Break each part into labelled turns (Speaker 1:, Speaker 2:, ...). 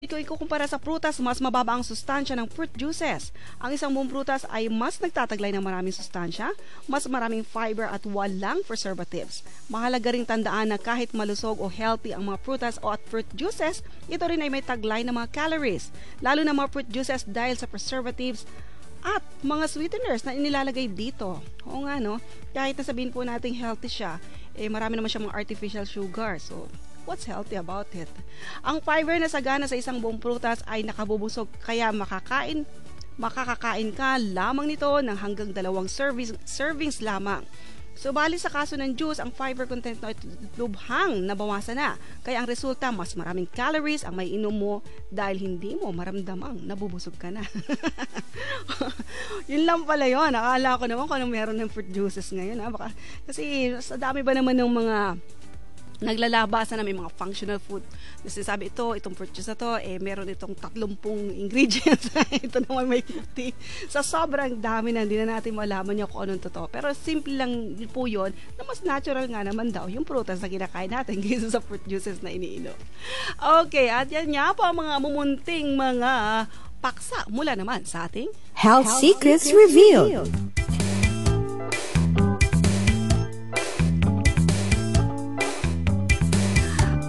Speaker 1: Ikaw ikukumpara sa prutas, mas mababa ang sustansya ng fruit juices. Ang isang buong prutas ay mas nagtataglay ng maraming sustansya, mas maraming fiber at walang preservatives. Mahalaga ring tandaan na kahit malusog o healthy ang mga prutas o at fruit juices, ito rin ay may taglay ng mga calories, lalo na mga fruit juices dahil sa preservatives at mga sweeteners na inilalagay dito. Oo nga no, kahit na sabihin po natin healthy siya, marami naman siya mga artificial sugar. So, what's healthy about it? Ang fiber na sagana sa isang buong prutas ay nakabubusog, kaya makakakain ka lamang nito ng hanggang 2 servings lamang. So, bali sa kaso ng juice, ang fiber content na lubhang nabawasan na. Kaya ang resulta, mas maraming calories ang may inom mo dahil hindi mo maramdamang nabubusog ka na. Yun lang pala yun. Akala ko naman kung anong meron ng fruit juices ngayon. Kasi sa dami ba naman ng mga naglalabasan na may mga functional food na sinasabi itong fruit juice na to, meron itong 30 ingredients. Ito naman may 50. Sa sobrang dami na, hindi na natin malaman niya kung anong totoo. Pero simple lang po yun, na mas natural nga naman daw yung prutas na kinakain natin kaysa sa fruit juices na iniinom. Okay, at yan nga po ang mga mumunting mga paksa mula naman sa ating
Speaker 2: Health Secrets Revealed.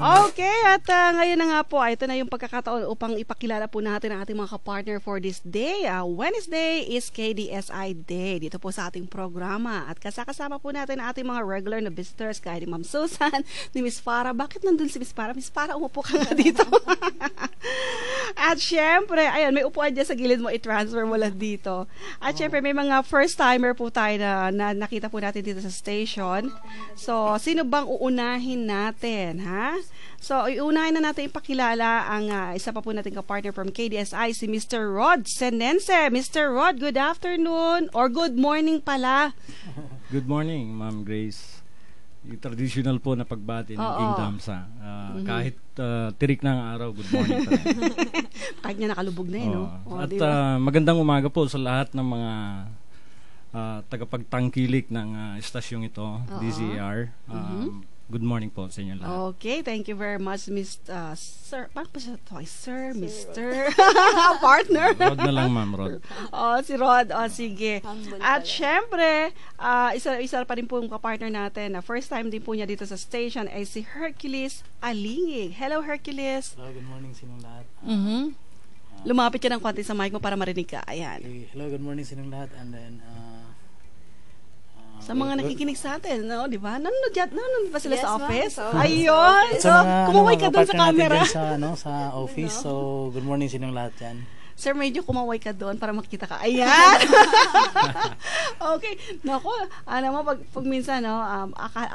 Speaker 1: Okay, at ngayon na nga po, ito na yung pagkakataon upang ipakilala po natin ang ating mga kapartner for this day. Wednesday is KDSI Day dito po sa ating programa. At kasama po natin ang ating mga regular na visitors, kaya ni Ma'am Susan, ni Miss Farah. Bakit nandun si Miss Farah? Miss Farah, umupo ka nga dito. At syempre, ayan, may upuan dyan sa gilid mo, i-transfer mo lang dito. At syempre, may mga first-timer po tayo na nakita po natin dito sa station. So, sino bang uunahin natin, ha? So, iunahin na natin ipakilala ang isa pa po natin ka-partner from KDSI, si Mr. Rod Senense. Mr. Rod, good afternoon or good morning pala.
Speaker 3: Good morning, Ma'am Grace. Yung traditional po na pagbati ng King Damsa. Kahit tirik na ang araw, good morning pa rin.
Speaker 1: Kahit niya nakalubog na no?
Speaker 3: At diba? Magandang umaga po sa lahat ng mga tagapagtangkilik ng estasyong ito, DZR. Good morning po sa inyo lahat.
Speaker 1: Okay, thank you very much, Sir. Paano pa siya ito? Sir, Mr. Partner.
Speaker 3: Rod na lang, Ma'am, Rod.
Speaker 1: Si Rod. Sige. At syempre, isa pa rin po yung kapartner natin. First time din po niya dito sa station ay si Hercules Alingig. Hello, Hercules.
Speaker 4: Hello, good morning sa inyong lahat.
Speaker 1: Lumapit ka ng konti sa mic mo para marinig ka. Ayan.
Speaker 4: Hello, good morning sa inyong lahat. And then,
Speaker 1: sa mga nakikinig sa atin, no, di ba? Nanonood ba sila sa office?
Speaker 5: So,
Speaker 1: ayun! So, kumaway ka doon sa camera.
Speaker 4: Sa office. So, good morning sa inyong lahat yan.
Speaker 1: Sir, medyo kumaway ka doon para makita ka. Ayan! Okay. Naku, alam mo, pag minsan, no,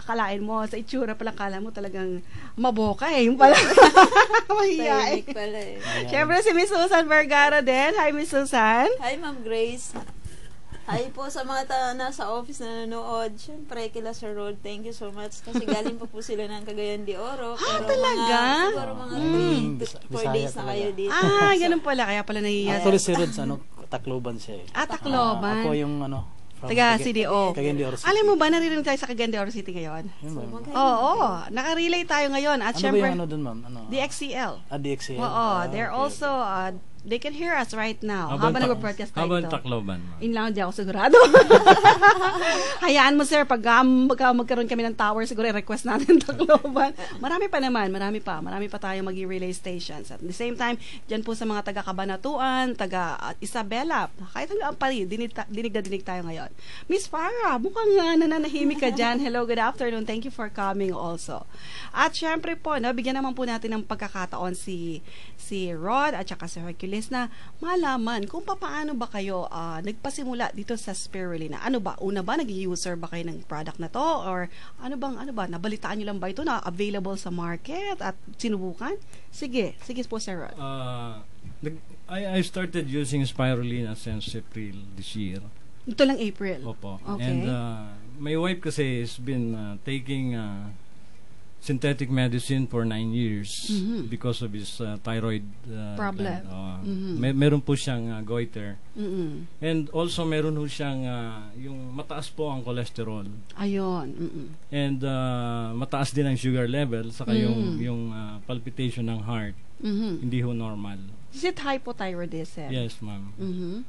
Speaker 1: akalain mo, sa itsura palang kala mo talagang maboka yung pala. Mahiyain.
Speaker 5: Pala
Speaker 1: Siyempre, si Miss Susan Vergara din. Hi, Miss Susan.
Speaker 5: Hi, Ma'am Grace. Hi po sa mga nasa office na nanonood. Siyempre, kila Sir Rod, thank you so much. Kasi galing pa po sila ng Cagayan de Oro. Pero
Speaker 1: talaga?
Speaker 5: Siguro mga 3-4 days na kayo dito.
Speaker 1: Ganun pala. Kaya pala nahihiya.
Speaker 4: Actually, si Rod, Tacloban siya eh.
Speaker 1: Tacloban.
Speaker 4: Ako yung
Speaker 1: taga CDO.
Speaker 4: Cagayan de Oro City.
Speaker 1: Alam mo ba, naririnig tayo sa Cagayan de Oro City ngayon? Oo. Nakarelay tayo ngayon. At syempre,
Speaker 4: ba yung doon, ma'am?
Speaker 1: DXCL.
Speaker 4: DXCL.
Speaker 1: Oo. They're also, they can hear us right now. Habang nag-broadcast tayo.
Speaker 3: Habang Tacloban.
Speaker 1: In lang, di ako sigurado. Hayaan mo, sir, pag magkaroon kami ng tower, siguro request natin Tacloban. Marami pa naman, marami pa tayong mag-relay stations. At the same time, dyan po sa mga taga-Kabanatuan, taga-Isabela, kahit hanggang Pari, dinig na dinig tayo ngayon. Miss Farah, mukhang nananahimik ka dyan. Hello, good afternoon. Thank you for coming also. At syempre po, bigyan naman po natin ng pagkakataon si Rod at saka si Hercules na malaman kung paano ba kayo nagpasimula dito sa spirulina. Ano ba? Una ba, naging user ba kayo ng product na to? Or ano ba? Nabalitaan nyo lang ba ito na available sa market at sinubukan? Sige po, Sir Rod.
Speaker 3: I started using spirulina since April this year.
Speaker 1: Ito lang April?
Speaker 3: Opo.
Speaker 1: Okay.
Speaker 3: And my wife kasi has been taking synthetic medicine for 9 years because of his thyroid
Speaker 1: Problem.
Speaker 3: gland. Meron po siyang goiter. And also meron po siyang yung mataas po ang cholesterol.
Speaker 1: Ayun.
Speaker 3: And mataas din ang sugar level saka yung palpitation ng heart. Hindi ho normal.
Speaker 1: Is it hypothyroidism?
Speaker 3: Yes, ma'am.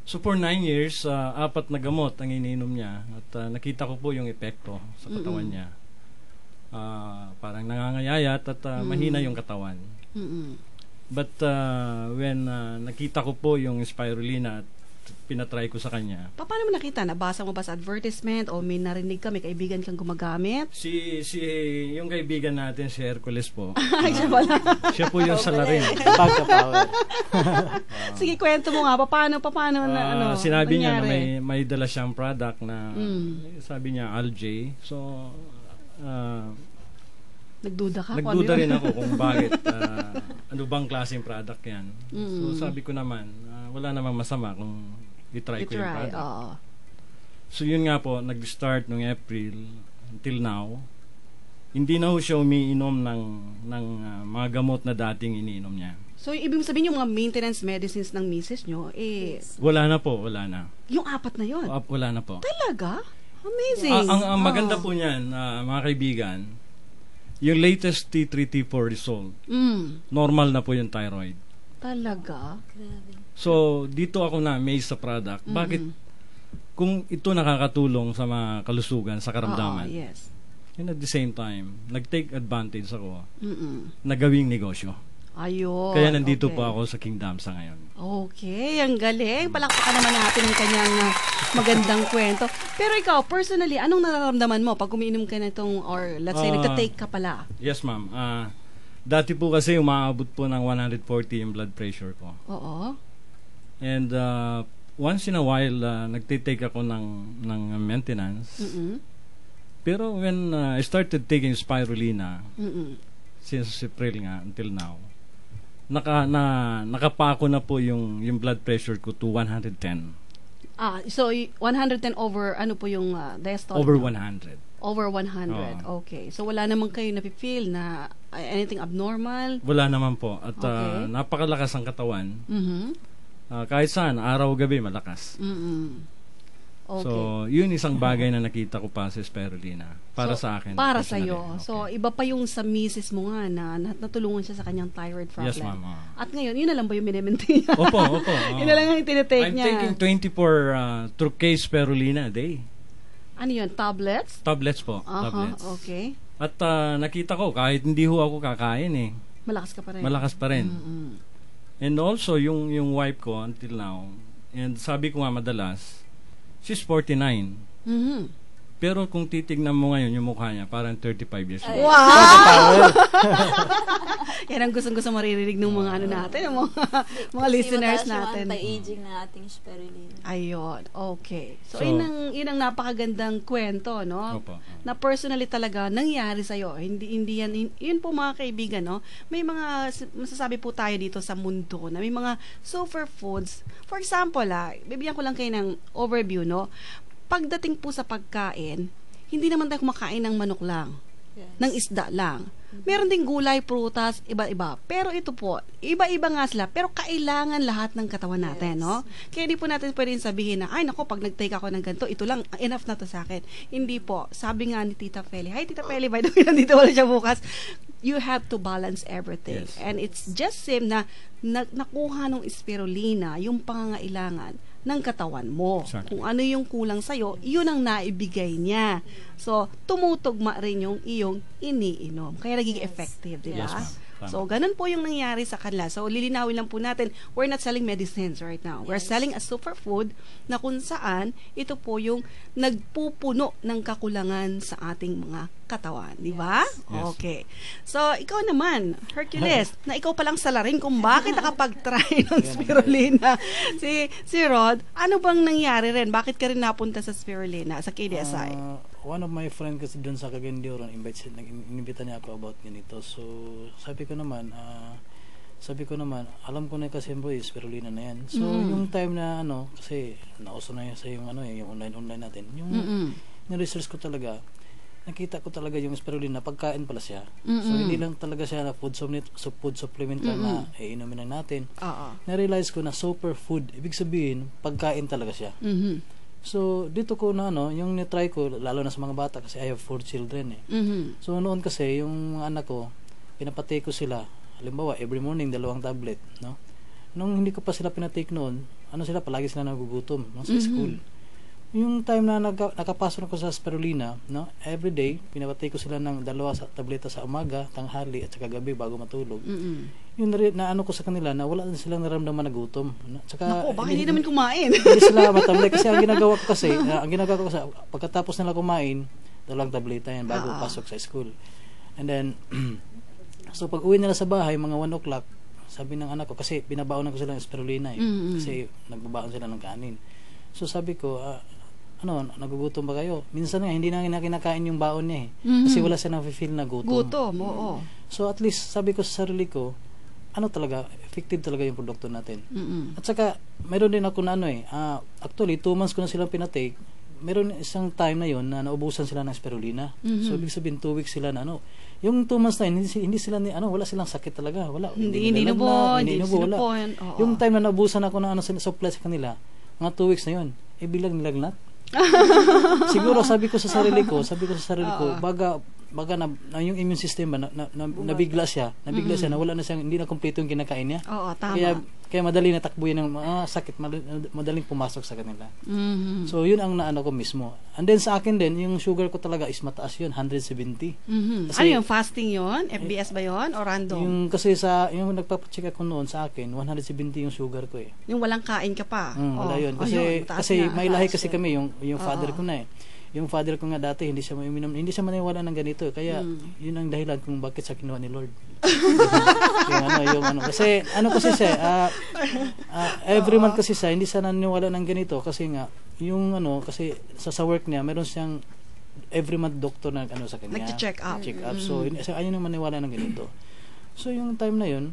Speaker 3: So for 9 years, 4 na gamot ang iniinom niya at nakita ko po yung epekto sa katawan niya. Parang nangangayayat at mahina yung katawan. But when nakita ko po yung spirulina at pinatry ko sa kanya.
Speaker 1: Paano mo nakita? Nabasa mo ba sa advertisement o may narinig ka, may kaibigan kang gumagamit?
Speaker 3: Yung kaibigan natin, si Hercules po.
Speaker 1: Siya pala.
Speaker 3: Siya po yung salarin.
Speaker 4: Pagka-power.
Speaker 1: Sige, kwento mo nga. Paano na
Speaker 3: sinabi niya na
Speaker 1: nangyari?
Speaker 3: may dala siyang product na sabi niya Algae. So,
Speaker 1: Nagduda ka?
Speaker 3: nagduda rin ako kung bakit. Ano bang klaseng product yan. So, sabi ko naman, wala namang masama kung i-try ko yung product.
Speaker 1: Oo.
Speaker 3: So, yun nga po, nag-start noong April until now. Hindi na ho siya umiinom ng mga gamot na dating iniinom niya.
Speaker 1: So, ibig sabihin yung mga maintenance medicines ng misis nyo,
Speaker 3: Wala na po, wala na.
Speaker 1: yung 4 na yun.
Speaker 3: Wala na po.
Speaker 1: Talaga? Amazing.
Speaker 3: Ang maganda po niyan, mga kaibigan, yung latest T3, T4 result, normal na po yung thyroid.
Speaker 1: Talaga?
Speaker 5: Grabe.
Speaker 3: So, dito ako na-amaze sa product. Bakit? Kung ito nakakatulong sa mga kalusugan, sa karamdaman.
Speaker 1: Yes.
Speaker 3: And at the same time, nag-take advantage ako na gawing negosyo.
Speaker 1: Ayun.
Speaker 3: Kaya nandito
Speaker 1: okay.
Speaker 3: po ako sa King Damsa ngayon.
Speaker 1: Okay, ang galing. Palakpakan naman natin ang kanyang magandang kwento. Pero ikaw, personally, anong nararamdaman mo pag umiinom ka na itong, or let's say, nagta-take ka pala?
Speaker 3: Yes, ma'am. Dati po kasi umaabot po ng 140 yung blood pressure ko.
Speaker 1: Oo.
Speaker 3: And once in a while, nagtitake ako ng maintenance. Pero when I started taking spirulina, since April nga until now, nakapako na po yung blood pressure ko to 110.
Speaker 1: So 110 over, ano po yung diastolic?
Speaker 3: Over
Speaker 1: nyo?
Speaker 3: 100.
Speaker 1: Over 100, okay. So wala naman kayo nafe-feel na anything abnormal?
Speaker 3: Wala naman po. At
Speaker 1: Okay.
Speaker 3: napakalakas ang katawan. Kahit saan, araw-gabi malakas.
Speaker 1: Okay.
Speaker 3: So, yun isang bagay na nakita ko pa sa spirulina. Para
Speaker 1: So,
Speaker 3: sa akin.
Speaker 1: Para
Speaker 3: personally.
Speaker 1: sa'yo.
Speaker 3: Okay.
Speaker 1: So, iba pa yung sa misis mo nga na natulungan siya sa kanyang thyroid problem.
Speaker 3: Yes, ma'am.
Speaker 1: At ngayon, yun na lang ba yung minimaintain niya?
Speaker 3: Opo.
Speaker 1: Yun na lang ang tinitake
Speaker 3: I'm
Speaker 1: niya.
Speaker 3: taking 24 Trucase spirulina a day.
Speaker 1: Ano yun? Tablets?
Speaker 3: Tablets po.
Speaker 1: Aha,
Speaker 3: Tablets.
Speaker 1: okay.
Speaker 3: At nakita ko, kahit hindi ho ako kakain
Speaker 1: Malakas ka pa rin.
Speaker 3: malakas pa rin. And also, yung wife ko until now, and sabi ko nga madalas, she's 49. Pero kung titignan mo ngayon yung mukha niya, parang 35 years old.
Speaker 1: Wow! Yan ang gustong-gusto maririnig ng mga ano natin, ng mga listeners
Speaker 5: Kasi mataas
Speaker 1: natin.
Speaker 5: yung anti-aging na ating spirulina.
Speaker 1: Ayun, okay. So,
Speaker 3: So,
Speaker 1: yun ang napakagandang kwento, no?
Speaker 3: Opo.
Speaker 1: Na personally talaga nangyari sa'yo. Hindi yan, yun po mga kaibigan, no? May mga, masasabi po tayo dito sa mundo na may mga superfoods. For example, bibigyan ko lang kayo ng overview, no? Pagdating po sa pagkain, hindi naman tayo kumakain ng manok lang,
Speaker 5: Yes.
Speaker 1: ng isda lang. Meron ding gulay, prutas, iba-iba. Pero ito po, iba-iba nga sila, pero kailangan lahat ng katawan natin,
Speaker 5: Yes.
Speaker 1: no? Kaya hindi po natin pwedeng sabihin na, ay nako, pag nag-take ako ng ganito, ito lang, enough na to sa akin. Hindi po. Sabi nga ni Tita Feli, hi Tita Feli, by the way, nandito wala siya bukas. You have to balance everything.
Speaker 3: Yes.
Speaker 1: And it's just same na nakuha ng spirulina, yung pangangailangan ng katawan mo.
Speaker 3: Exactly.
Speaker 1: Kung ano yung kulang sa'yo, yun ang naibigay niya. So, tumutugma rin yung iyong iniinom. Kaya naging effective, di ba?
Speaker 3: Yes, ma'am. Tama.
Speaker 1: So, ganun po yung nangyari sa kanila. So, lilinawin lang po natin, we're not selling medicines right now. We're
Speaker 5: Yes.
Speaker 1: selling a superfood na kung saan ito po yung nagpupuno ng kakulangan sa ating mga katawan. Di ba?
Speaker 3: Yes.
Speaker 1: Okay. So, ikaw naman, Hercules, na ikaw palang salarin kung bakit nakapag-try ng spirulina. Si Rod, ano bang nangyari rin? Bakit ka rin napunta sa spirulina, sa KDSI?
Speaker 4: One of my friend kasi doon sa Cagayan de Oro, nag-invita niya ako about ganito. So, sabi ko naman, alam ko na kasi bro, spirulina na yan. So, yung time na kasi nauso na yun sa yung yung online natin. Yung research ko talaga, nakita ko talaga yung spirulina, pagkain pala siya. So, hindi lang talaga siya na food supplement lang na iinumin lang natin. Na-realize ko na superfood, ibig sabihin, pagkain talaga siya. So, dito ko na, yung nitry ko, lalo na sa mga bata, kasi I have 4 children eh. So, noon kasi, yung mga anak ko, pinapatake ko sila, halimbawa, every morning, 2 tablet, no? Nung hindi ko pa sila pinatake noon, sila, palagi sila nagugutom, no, sa school. Yung time na nakapasok ako sa spirulina, no, every day, pinapatake ko sila ng 2 tableta sa umaga, tanghali, at saka gabi, bago matulog. Yung ko sa kanila na wala na silang naramdaman na gutom. No? Tsaka,
Speaker 1: baka hindi naman kumain.
Speaker 4: Hindi sila matable. Kasi ang ginagawa ko kasi, pagkatapos nila kumain, 2 tableta yan bago pasok sa school. And then, so pag uwi nila sa bahay, mga 1 o'clock, sabi ng anak ko, kasi binabaonan ko sila ng spirulina eh. Kasi nagbabaon sila ng kanin. So sabi ko, nagugutom ba kayo? Minsan nga, hindi na kinakain yung baon niya eh. Kasi wala siya na-feel na gutom.
Speaker 1: Gutom, oo.
Speaker 4: So at least, sabi ko sa sarili ko, talaga, effective talaga yung produkto natin. At saka, mayroon din ako na actually, 2 months ko na silang pinatake. Meron isang time na yon na naubusan sila ng spirulina. So, ibig sabihin, 2 weeks sila na yung 2 months na hindi sila wala silang sakit talaga. Wala.
Speaker 1: Hindi inubo,
Speaker 4: wala. Yung time na naubusan ako ng supply sa kanila, mga 2 weeks na yon, biglang nilagnat. Siguro sabi ko sa sarili ko, baga na yung immune system nabigla siya, na wala na siyang, hindi na kumpleto yung kinakain niya.
Speaker 1: Oo, tama.
Speaker 4: Kaya madali na takbo yan ng sakit, madaling pumasok sa kanila. So yun ang naano ko mismo. And then sa akin din, yung sugar ko talaga is mataas yun, 170.
Speaker 1: Kasi, ano yung fasting yun? FBS ba yun? O random?
Speaker 4: Kasi yung nagpapacheck ako noon sa akin, 170 yung sugar ko eh.
Speaker 1: Yung walang kain ka pa?
Speaker 4: Wala yun. Kasi may lahi kasi kami, yung father ko na eh. Yung father ko nga dati, hindi siya maniwala ng ganito. Kaya, yun ang dahilan kung bakit sa kinuha ni Lord. Kasi, siya, every month kasi siya, hindi siya naniwala ng ganito. Kasi nga, kasi sa work niya, meron siyang every month doctor na sa kanya.
Speaker 1: Nag-check up.
Speaker 4: So, ayaw nang maniwala ng ganito. So, yung time na yun,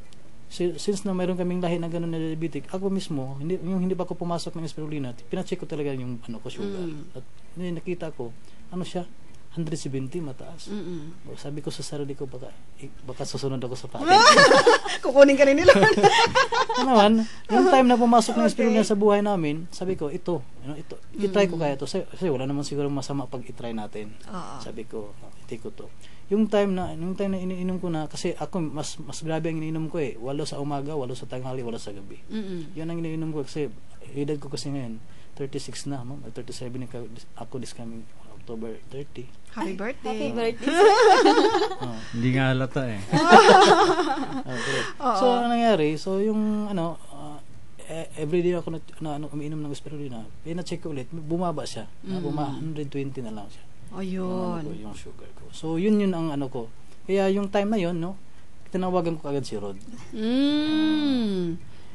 Speaker 4: since na mayroon kaming lahi na gano'n na diabetic, ako mismo, hindi pa ako pumasok ng spirulina, pinacheck ko talaga yung ko sugar. At nakita ko, siya, 170 mataas. Sabi ko sa sarili ko, baka susunod ako sa pati.
Speaker 1: Kukunin ka rin nila.
Speaker 4: Yung time na pumasok ng spirulina sa buhay namin, sabi ko, ito, itry ko kaya ito. Kasi wala naman siguro masama pag itry natin. Sabi ko, itry ko to. Yung time na iniinom ko na, kasi ako mas grabe ang iniinom ko eh, 8 sa umaga, 8 sa tanghali, 8 sa gabi. Yan ang iniinom ko kasi edad ko kasi ngayon 36 na, 37 ako this coming October 30.
Speaker 1: Happy birthday.
Speaker 5: Happy birthday.
Speaker 3: Hindi nga halata eh.
Speaker 4: So ano nangyari, so yung everyday ako umiinom ng spirulina, pina-check ko ulit, bumaba siya. 120 na lang siya.
Speaker 1: Ayun.
Speaker 4: Yung sugar ko. So, yun ang ko. Kaya yung time na yun, tinawagan ko agad si Rod.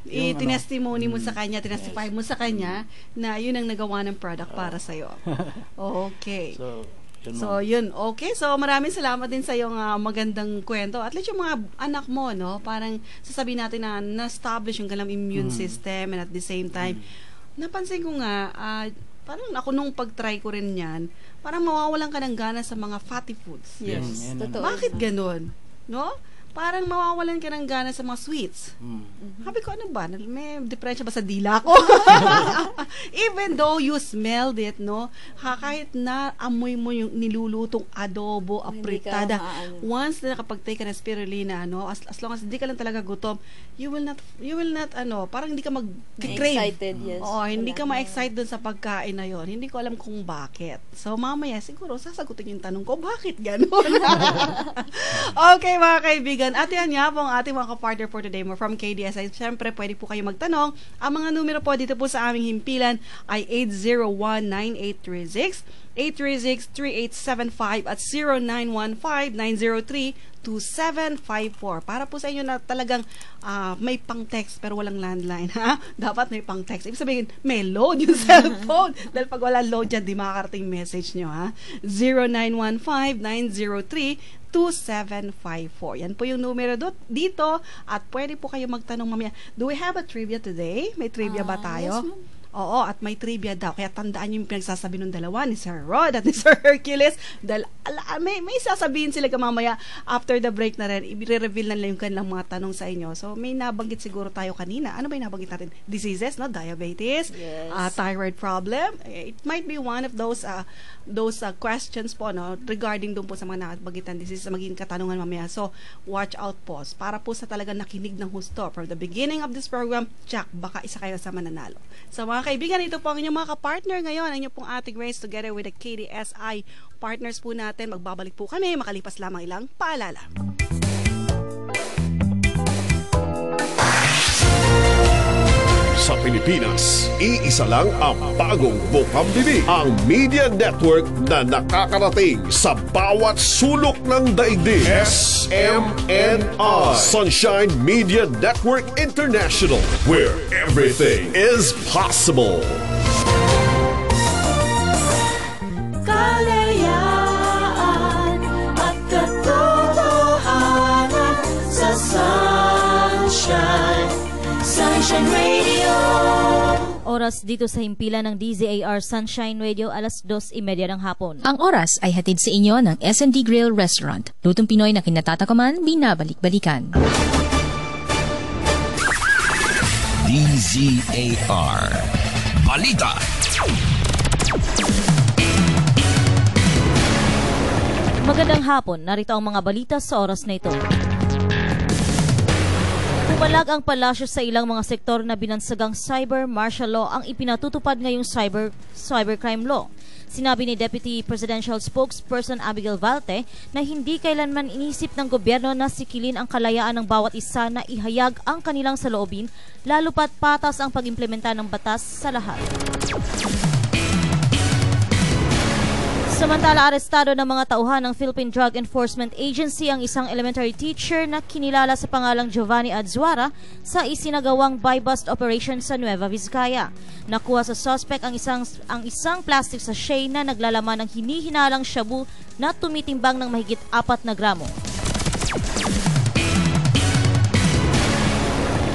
Speaker 1: Tinestimony mo sa kanya, tinestify mo sa kanya na yun ang nagawa ng product para sa'yo. Okay. So, yun. Okay. So, maraming salamat din sa iyong magandang kwento. At least yung mga anak mo, parang sasabihin natin na na-establish yung kanilang immune system, and at the same time, napansin ko nga, parang ako nung pag-try ko rin yan, parang mawawalan ka ng gana sa mga fatty foods.
Speaker 5: Yes, totoo.
Speaker 1: Bakit ganun? No? Parang mawawalan ka ng gana sa mga sweets. Sabi ko, ano ba? May diferensya ba sa dila ko? Even though you smelled it, kahit na amoy mo yung nilulutong adobo, apritada, once na nakapag-take ka ng spirulina, as long as hindi ka lang talaga gutom, you will not, parang hindi ka mag-crave.
Speaker 5: Excited, yes.
Speaker 1: Oo, hindi ka ma-excite dun sa pagkain na yon. Hindi ko alam kung bakit. So, mamaya, siguro, sasagutin yung tanong ko, bakit ganun? Okay, mga kaibigan, at yan nga po ang ating mga kapartner for today mo from KDSI. Siyempre, pwede po kayo magtanong. Ang mga numero po dito po sa aming himpilan ay 801-9836, 836-3875 at 0915-903-2754. Para po sa inyo na talagang may pang-text pero walang landline. Dapat may pang-text. Ibig sabihin, may load yung cellphone. Dahil pag wala load dyan, di makakarating message nyo. 0915-903-2754. Yan po yung numero dito at pwede po kayo magtanong mamaya. Do we have a trivia today? May trivia ba tayo?
Speaker 5: Yes,
Speaker 1: Oo, at may trivia daw. Kaya tandaan yung pinagsasabi ng dalawa, ni Sir Rod at ni Sir Hercules. Dahil may sasabihin sila mamaya after the break na rin. I-reveal na lang yung kanilang mga tanong sa inyo. So, may nabanggit siguro tayo kanina. Ano ba yung nabanggit natin? Diseases, no? Diabetes, thyroid problem. It might be one of those questions po, no? Regarding doon po sa mga nabanggitan diseases, magiging katanungan mamaya. So, watch out po. Para po sa talagang nakinig ng husto. From the beginning of this program, Jack, baka isa kayo sa mananalo. So, mga kaibigan, ito po ang inyong mga kapartner ngayon, ang inyong pong ating race together with the KDSI partners po natin. Magbabalik po kami, makalipas lamang ilang paalala.
Speaker 6: Sa Pilipinas, iisa lang ang bagong bukambili, ang media network na nakakarating sa bawat sulok ng daigdig. SMNI, Sunshine Media Network International, where everything is possible.
Speaker 7: Kalayaan at katotohanan sa Sunshine Radio.
Speaker 8: Oras dito sa himpilan ng DZAR Sunshine Radio, 2:30 ng hapon.
Speaker 2: Ang oras ay hatid sa inyo ng S&D Grill Restaurant. Lutong Pinoy na kinatatakaman, binabalik-balikan.
Speaker 9: DZAR Balita.
Speaker 8: Magandang hapon, narito ang mga balita sa oras na ito. Pumalag ang palasyo sa ilang mga sektor na binansagang cyber martial law ang ipinatutupad ngayong cybercrime law. Sinabi ni Deputy Presidential Spokesperson Abigail Valte na hindi kailanman inisip ng gobyerno na sikilin ang kalayaan ng bawat isa na ihayag ang kanilang saloobin, lalo pat patas ang pag-implementa ng batas sa lahat. Samantala, arestado ng mga tauhan ng Philippine Drug Enforcement Agency ang isang elementary teacher na kinilala sa pangalang Giovanni Adzuara sa isinagawang buy-bust operation sa Nueva Vizcaya. Nakuha sa suspect ang isang plastic sachet na naglalaman ng hinihinalang shabu na tumitimbang ng mahigit 4 na gramo.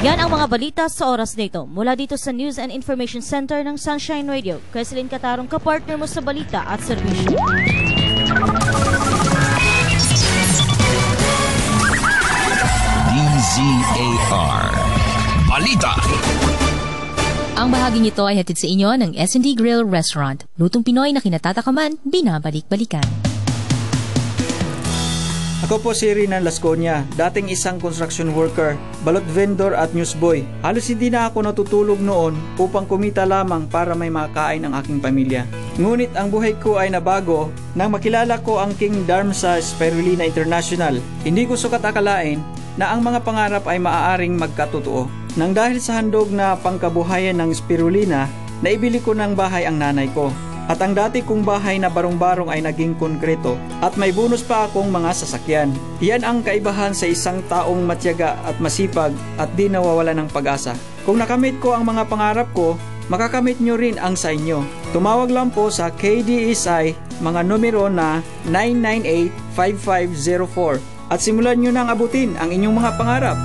Speaker 8: Yan ang mga balita sa oras na ito. Mula dito sa News and Information Center ng Sunshine Radio. Kreslin Catarong, kapartner mo sa balita at serbisyo.
Speaker 9: DZAR Balita.
Speaker 2: Ang bahaging ito ay hatid sa inyo ng S&D Grill Restaurant. Lutong Pinoy na kinatatakaman, binabalik-balikan.
Speaker 10: Ako po si Rinan Lasconia, dating isang construction worker, balot vendor at newsboy. Halos hindi na ako natutulog noon upang kumita lamang para may makakain ang aking pamilya. Ngunit ang buhay ko ay nabago nang makilala ko ang King Dharmsa Spirulina International. Hindi ko sukat akalain na ang mga pangarap ay maaaring magkatotoo. Nang dahil sa handog na pangkabuhayan ng spirulina, naibili ko ng bahay ang nanay ko. At ang dati kong bahay na barong-barong ay naging konkreto at may bonus pa akong mga sasakyan. Iyan ang kaibahan sa isang taong matyaga at masipag at di nawawala ng pag-asa. Kung nakamit ko ang mga pangarap ko, makakamit nyo rin ang sa inyo. Tumawag lang po sa KDSI mga numero na 998-5504 at simulan nyo nang abutin ang inyong mga pangarap.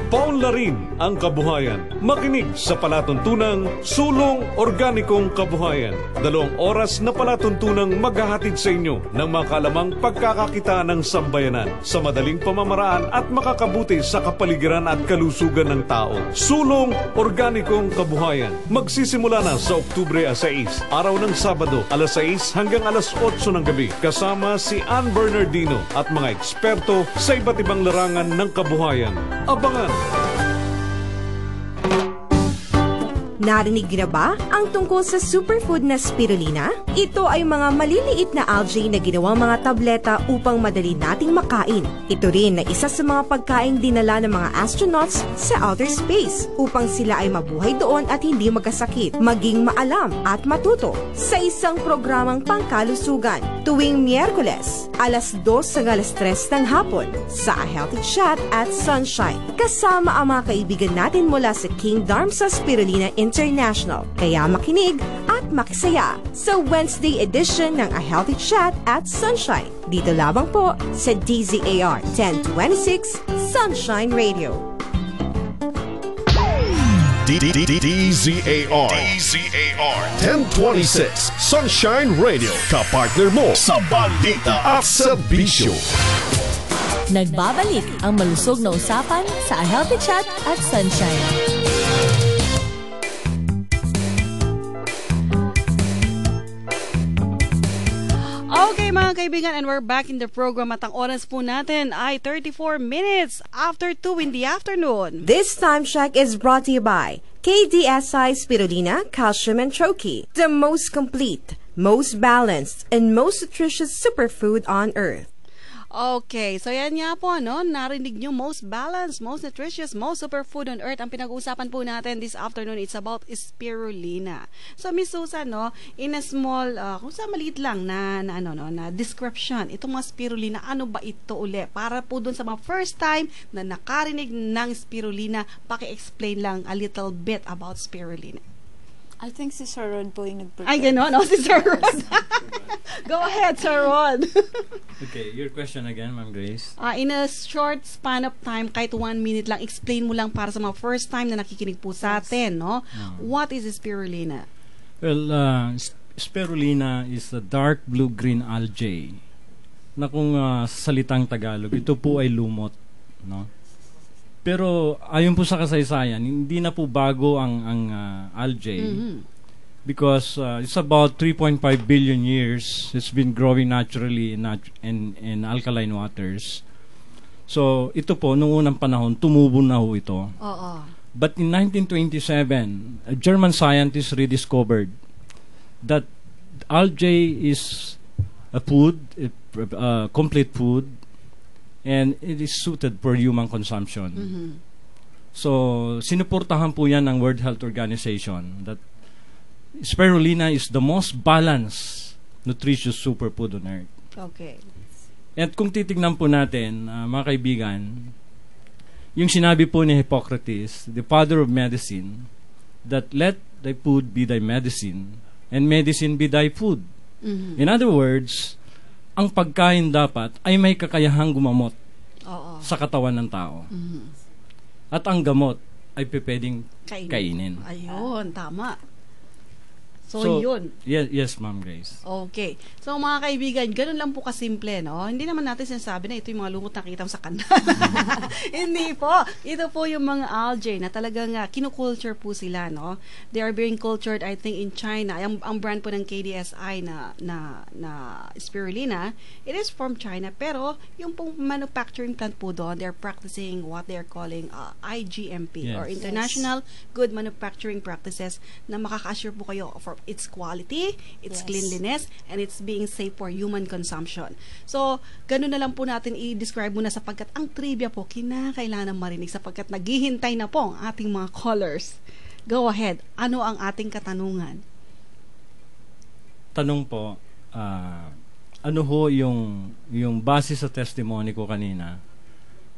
Speaker 11: Paunlarin ang kabuhayan. Makinig sa palatuntunang Sulong Organikong Kabuhayan. 2 oras na palatuntunang maghahatid sa inyo ng mga kalamang pagkakakita ng sambayanan sa madaling pamamaraan at makakabuti sa kapaligiran at kalusugan ng tao. Sulong Organikong Kabuhayan. Magsisimula na sa Oktubre 6, araw ng Sabado, alas 6 hanggang alas 8 ng gabi. Kasama si Ann Bernardino at mga eksperto sa iba't ibang larangan ng kabuhayan. Abangan!
Speaker 12: Narinig niyo na ba ang tungkol sa superfood na spirulina? Ito ay mga maliliit na algae na ginawang mga tableta upang madali nating makain. Ito rin na isa sa mga pagkaing dinala ng mga astronauts sa outer space upang sila ay mabuhay doon at hindi magkasakit, maging maalam at matuto sa isang programang pangkalusugan tuwing Miyerkules, alas 2 hanggang alas 3 ng hapon sa A Healthy Chat at Sunshine. Kasama ang mga kaibigan natin mula sa King Dharmsa Spirulina International. Kaya makinig at makisaya sa Wednesday edition ng A Healthy Chat at Sunshine. Dito lamang po sa DZAR 1026 Sunshine Radio.
Speaker 6: DZAR 1026 Sunshine Radio, kapartner mo sa balita at serbisyo.
Speaker 2: Nagbabalik ang malusog na usapan sa A Healthy Chat at Sunshine.
Speaker 1: Okay mga kaibigan, and we're back in the program at ang oras po natin ay 34 minutes after 2 in the afternoon.
Speaker 12: This time check is brought to you by KDSI Spirulina Calcium and Troche, the most complete, most balanced, and most nutritious superfood on earth.
Speaker 1: Okay, so yan nga po, no? Narinig nyo, most balanced, most nutritious, most superfood on earth. Ang pinag-uusapan po natin this afternoon, it's about spirulina. So, Miss Susan, no, in a small, kung sa maliit lang na description, itong mga spirulina, ano ba ito uli? Para po dun sa mga first time na nakarinig ng spirulina, paki-explain lang a little bit about spirulina.
Speaker 5: I think si Sir Rod po yung nag-prepare.
Speaker 1: Ay, gano'n? No, si Sir Rod. Go ahead, Sir Rod.
Speaker 3: Okay, your question again, Ma'am Grace.
Speaker 1: In a short span of time, kahit 1 minute lang, explain mo lang para sa mga first time na nakikinig po sa atin, no? What is spirulina?
Speaker 3: Well, spirulina is a dark blue-green algae na kung sa salitang Tagalog, ito po ay lumot, no? Pero ayon po sa kasaysayan, hindi na po bago ang algae because it's about 3.5 billion years. It's been growing naturally in alkaline waters. So ito po, noong unang panahon, tumubo na ho ito. But in 1927, a German scientist rediscovered that algae is a food, complete food, and it is suited for human consumption. So, sinuportahan po yan ng World Health Organization that spirulina is the most balanced, nutritious superfood on earth.
Speaker 1: Okay.
Speaker 3: At kung titignan po natin, mga kaibigan, yung sinabi po ni Hippocrates, the father of medicine, that let thy food be thy medicine, and medicine be thy food. In other words, ang pagkain dapat ay may kakayahang gumamot sa katawan ng tao. At ang gamot ay pwedeng kainin.
Speaker 1: Ayun, tama. So yun.
Speaker 3: Yes, Ma'am Grace.
Speaker 1: Okay. So, mga kaibigan, ganun lang po kasimple, no? Hindi naman natin sinasabi na ito yung mga lumot na kita sa kanda. Hindi po. Ito po yung mga algae na talagang kinukulture po sila, no? They are being cultured, I think, in China. Ang brand po ng KDSI na spirulina, it is from China. Pero, yung pong manufacturing plant po doon, they're practicing what they're calling IGMP, or International Good Manufacturing Practices, na makaka-assure po kayo for its quality, its cleanliness, and it's being safe for human consumption. So, ganun na lang po natin i-describe muna sapagkat ang trivia po kinakailangan marinig sapagkat naghihintay na po ang ating mga callers. Go ahead. Ano ang ating katanungan?
Speaker 3: Tanong po, ano ho yung base sa testimony ko kanina,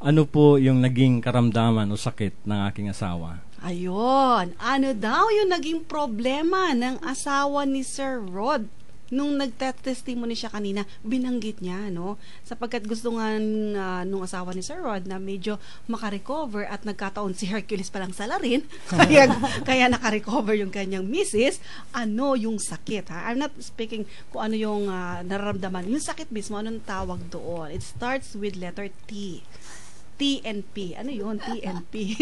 Speaker 3: ano po yung naging karamdaman o sakit ng aking asawa?
Speaker 1: Ayun. Ano daw yung naging problema ng asawa ni Sir Rod? Nung nagte-testimony siya kanina, binanggit niya, no? Sapagkat gusto nga nung asawa ni Sir Rod na medyo makarecover at nagkataon si Hercules palang salarin, kaya nakarecover yung kanyang misis. Ano yung sakit, ha? I'm not speaking kung ano yung nararamdaman. Yung sakit mismo, anong tawag doon? It starts with letter T. TNP. Ano yun? TNP.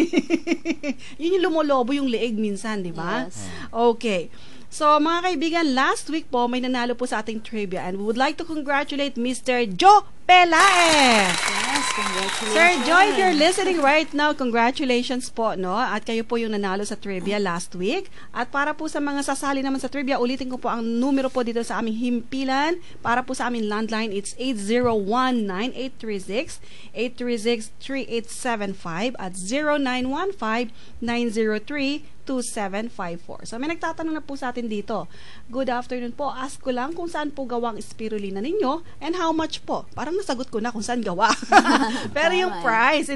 Speaker 1: Yun yung lumolobo yung leeg minsan, di ba?
Speaker 5: Yes.
Speaker 1: Okay. So, mga kaibigan, last week po, may nanalo po sa ating trivia and we would like to congratulate Mr. Joe Pelaez.
Speaker 5: Yes, congratulations.
Speaker 1: Sir Joe, if you're listening right now, congratulations po, no? At kayo po yung nanalo sa trivia last week. At para po sa mga sasali naman sa trivia, ulitin ko po ang numero po dito sa aming himpilan. Para po sa aming landline, it's 801-9836, 836-3875, at 0915-903-2754. So, may nagtatanong na po sa atin dito. Good afternoon po. Ask ko lang kung saan po gawang spirulina ninyo and how much po. Parang nasagot ko na kung saan gawa. Pero yung price,